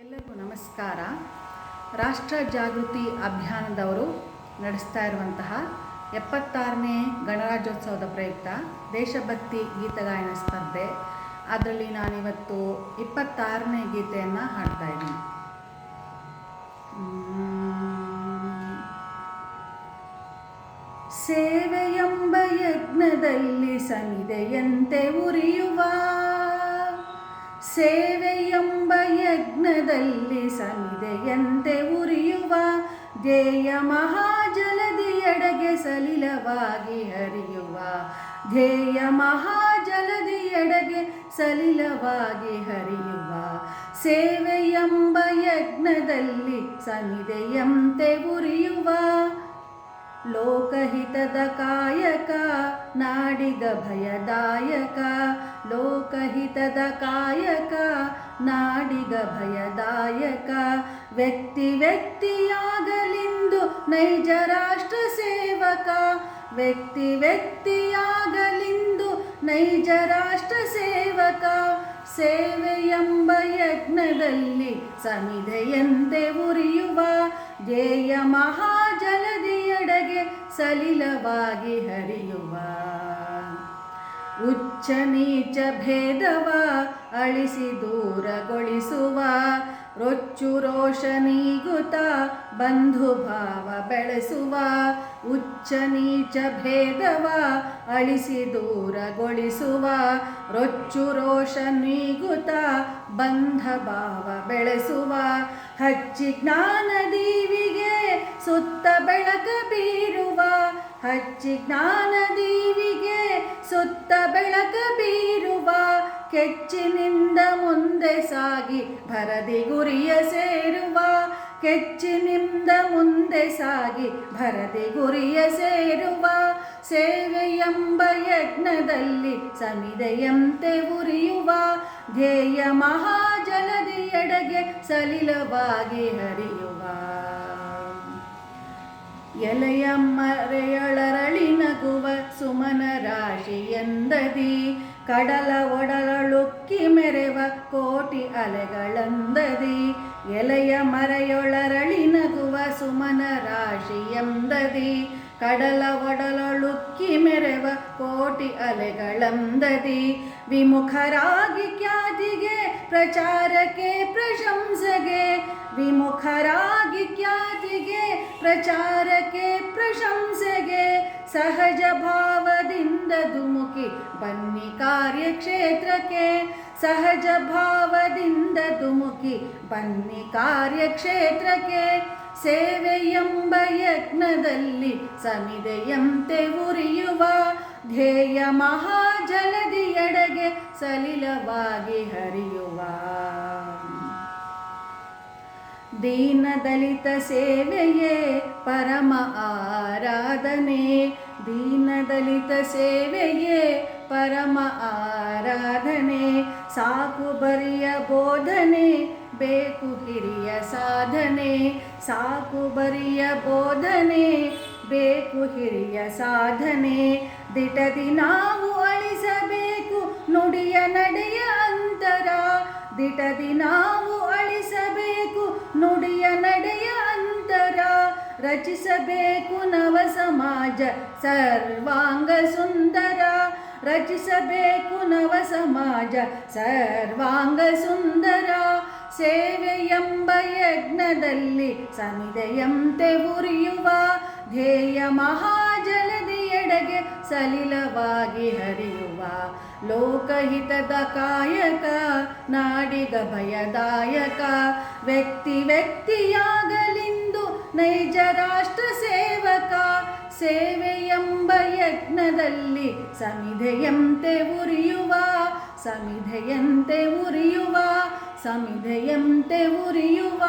ಎಲ್ಲರಿಗೂ ನಮಸ್ಕಾರ. ರಾಷ್ಟ್ರ ಜಾಗೃತಿ ಅಭಿಯಾನದವರು ನಡೆಸ್ತಾ ಇರುವಂತಹ 76ನೇ ಗಣರಾಜ್ಯೋತ್ಸವದ ಪ್ರಯುಕ್ತ ದೇಶಭಕ್ತಿ ಗೀತಗಾಯನ ಸ್ಪರ್ಧೆ, ಅದರಲ್ಲಿ ನಾನಿವತ್ತು 26ನೇ ಗೀತೆಯನ್ನು ಹಾಡ್ತಾ ಇದ್ದೀನಿ. ಸೇವೆಯೆಂಬ ಯಜ್ಞದಲ್ಲಿ ಸಮಿದೆಯಂತೆ ಉರಿಯುವ, ಸೇವೆಯೆಂಬ ಯಜ್ಞದಲ್ಲಿ ಸಮಿದೆಯಂತೆ ಉರಿಯುವ, ಧ್ಯೇಯ ಮಹಾಜಲದಿಯೆಡೆಗೆ ಸಲಿಲವಾಗಿ ಹರಿಯುವ, ಧ್ಯೇಯ ಮಹಾಜಲದಿಯೆಡೆಗೆ ಸಲಿಲವಾಗಿ ಹರಿಯುವ, ಸೇವೆಯೆಂಬ ಯಜ್ಞದಲ್ಲಿ ಸಮಿದೆಯಂತೆ ಉರಿಯುವ, ಲೋಕಹಿತದ ಕಾಯಕ ನಾಡಿಗ ಭಯದಾಯಕ, ಲೋಕಹಿತದ ಕಾಯಕ ನಾಡಿಗ ಭಯದಾಯಕ, ವ್ಯಕ್ತಿ ವ್ಯಕ್ತಿಯಾಗಲಿಂದು ನೈಜ ರಾಷ್ಟ್ರ ಸೇವಕ, ವ್ಯಕ್ತಿ ವ್ಯಕ್ತಿಯಾಗಲಿಂದು ನೈಜ ರಾಷ್ಟ್ರ ಸೇವಕ, ಸೇವೆಯೆಂಬ ಯಜ್ಞದಲ್ಲಿ ಸಮಿದೆಯಂತೆ ಉರಿಯುವ, ಧ್ಯೇಯ ಮಹಾಜಲದಿಯೆಡೆಗೆ ಸಲಿಲವಾಗಿ ಹರಿಯುವ, ಉಚ್ಚ ನೀಚ ಭೇದವ ಅಳಿಸಿ ದೂರಗೊಳಿಸುವ, ರೊಚ್ಚು ರೋಷ ನೀಗುತ್ತ ಬಂಧು ಭಾವ ಬೆಳೆಸುವ, ಉಚ್ಚ ನೀಚ ಭೇದವ ಅಳಿಸಿ ದೂರಗೊಳಿಸುವ, ರೊಚ್ಚು ರೋಷ ನೀಗುತ್ತ ಬಂಧ ಭಾವ ಬೆಳೆಸುವ, ಹಚ್ಚಿ ಜ್ಞಾನ ದೀವಿಗೆ ಸುತ್ತ ಬೆಳಕ ಬೀರುವ, ಹಚ್ಚಿ ಜ್ಞಾನ ದೀವಿಗೆ ಸುತ್ತ ಬೆಳಕ ಬೀರುವ, ಕೆಚ್ಚಿನಿಂದ ಮುಂದೆ ಸಾಗಿ ಭರದಿ ಗುರಿಯ ಸೇರುವ, ಕೆಚ್ಚಿನಿಂದ ಮುಂದೆ ಸಾಗಿ ಭರದಿ ಗುರಿಯ ಸೇರುವ, ಸೇವೆಯೆಂಬ ಯಜ್ಞದಲ್ಲಿ ಸಮಿದೆಯಂತೆ ಉರಿಯುವ, ಧ್ಯೇಯ ಮಹಾಜಲದಿಯೆಡೆಗೆ ಸಲಿಲವಾಗಿ ಹರಿಯುವ, ಎಲೆಯ ಮರೆಯೊಳರಳಿ ನಗುವ ಸುಮನ ರಾಶಿಯಂದದಿ, ಕಡಲ ಒಡಲುಕ್ಕಿ ಮೆರೆವ ಕೋಟಿ ಅಲೆಗಳಂದದಿ, ಎಲೆಯ ಮರೆಯೊಳರಳಿ ನಗುವ ಸುಮನ ರಾಶಿಯಂದದಿ, ಕಡಲ ಒಡಲುಕ್ಕಿ ಮೆರೆವ ಕೋಟಿ ಅಲೆಗಳಂದದಿ, ವಿಮುಖರಾಗಿ ಖ್ಯಾತಿಗೆ ಪ್ರಚಾರಕ್ಕೆ ಪ್ರಶಂಸೆಗೆ, ವಿಮುಖರಾಗಿ ಖ್ಯಾತಿಗೆ ಪ್ರಚಾರಕ್ಕೆ ಪ್ರಶಂಸೆಗೆ, ಸಹಜ ಭಾವದಿಂದ ಧುಮುಕಿ ಬನ್ನಿ ಕಾರ್ಯಕ್ಷೇತ್ರಕ್ಕೆ, ಸಹಜ ಭಾವದಿಂದ ಧುಮುಕಿ ಬನ್ನಿ ಕಾರ್ಯಕ್ಷೇತ್ರಕ್ಕೆ, ಸೇವೆಯೆಂಬ ಯಜ್ಞದಲ್ಲಿ ಸಮಿದೆಯಂತೆ ಉರಿಯುವ, ಧ್ಯೇಯ ಮಹಾಜಲದಿಯೆಡೆಗೆ ಸಲಿಲವಾಗಿ ಹರಿಯುವ, ದೀನ ದಲಿತ ಸೇವೆಯೇ ಪರಮ ಆರಾಧನೆ, ದೀನ ದಲಿತ ಸೇವೆಯೇ ಪರಮ ಆರಾಧನೆ, ಸಾಕು ಬರಿಯ ಬೋಧನೆ ಬೇಕು ಹಿರಿಯ ಸಾಧನೆ, ಸಾಕು ಬರಿಯ ಬೋಧನೆ ಬೇಕು ಹಿರಿಯ ಸಾಧನೆ, ದಿಟದಿ ನಾವು ಅಳಿಸಬೇಕು ನುಡಿಯ ನಡೆಯ ಅಂತರ, ದಿಟದಿ ನಾವು ಅಳಿಸಬೇಕು ನುಡಿಯ ನಡೆಯ ಅಂತರ, ರಚಿಸಬೇಕು ನವ ಸಮಾಜ ಸರ್ವಾಂಗ ಸುಂದರ, ರಚಿಸಬೇಕು ನವ ಸಮಾಜ ಸರ್ವಾಂಗ ಸುಂದರ, ಸೇವೆಯೆಂಬ ಯಜ್ಞದಲ್ಲಿ ಸಮಿದೆಯಂತೆ ಉರಿಯುವ, ಧ್ಯೇಯ ಮಹಾಜಲದಿಯೆಡೆಗೆ ಸಲಿಲವಾಗಿ ಹರಿಯುವ, ಲೋಕಹಿತದ ಕಾಯಕ ನಾಡಿಗ ಭಯದಾಯಕ, ವ್ಯಕ್ತಿ ವ್ಯಕ್ತಿಯಾಗಲಿಂದು ನೈಜ ರಾಷ್ಟ್ರ ಸೇವಕ, ಸೇವೆಯೆಂಬ ಯಜ್ಞದಲ್ಲಿ ಸಮಿದೆಯಂತೆ ಉರಿಯುವ, ಸಮಿದೆಯಂತೆ ಉರಿಯುವ, ಸಮಿದೆಯಂತೆ ಉರಿಯುವ.